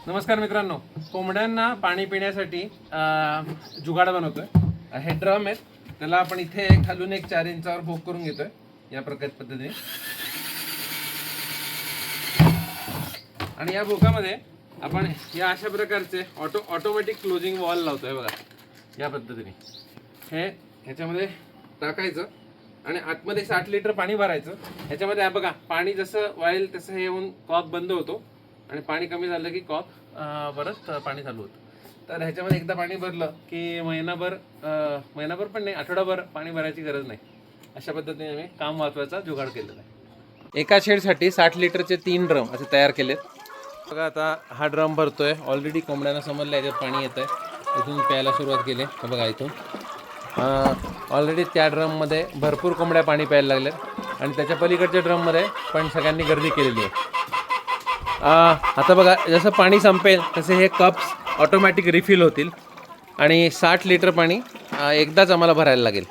नमस्कार मित्रांनो, कोंबड्यांना पाणी पिण्यासाठी जुगाड बनवतोय। हे ड्रम आहेत, त्याला आपण इथे खालून एक 4 इंचावर भोक करून घेतोय या प्रकार पद्धतीने। आणि या भोकामध्ये आपण या अशा प्रकारचे ऑटोमॅटिक क्लोजिंग वॉल लावतोय बघा, या पद्धतीने। हे ह्याच्यामध्ये टाकायचं आणि आतमध्ये 60 लिटर पाणी भरायचं। ह्याच्यामध्ये बघा पाणी जसं वाळेल तसं हे येऊन कॉक बंद होतो आणि पाणी कमी झालं की कॉक परत पाणी चालू होतं। तर ह्याच्यामध्ये एकदा पाणी भरलं की महिनाभर पण नाही, आठवडाभर पाणी भरायची गरज नाही। अशा पद्धतीने आम्ही काम वाचवायचा जुगाड केलेला आहे। एका शेडसाठी 60 लिटरचे 3 ड्रम असे तयार केलेत बघा। आता हा ड्रम भरतोय, ऑलरेडी कोंबड्यांना समजलं याच्यात पाणी येत आहे, इथून प्यायला सुरुवात केली बघा। इथून ऑलरेडी त्या ड्रममध्ये भरपूर कोंबड्या पाणी प्यायला लागल्यात आणि त्याच्या पलीकडच्या ड्रममध्ये पण सगळ्यांनी गर्दी केलेली आहे। आता बघा, जसं पाणी संपेल तसे हे कप्स ऑटोमॅटिक रिफिल होतील आणि 60 लिटर पाणी एकदाच आम्हाला भरायला लागेल।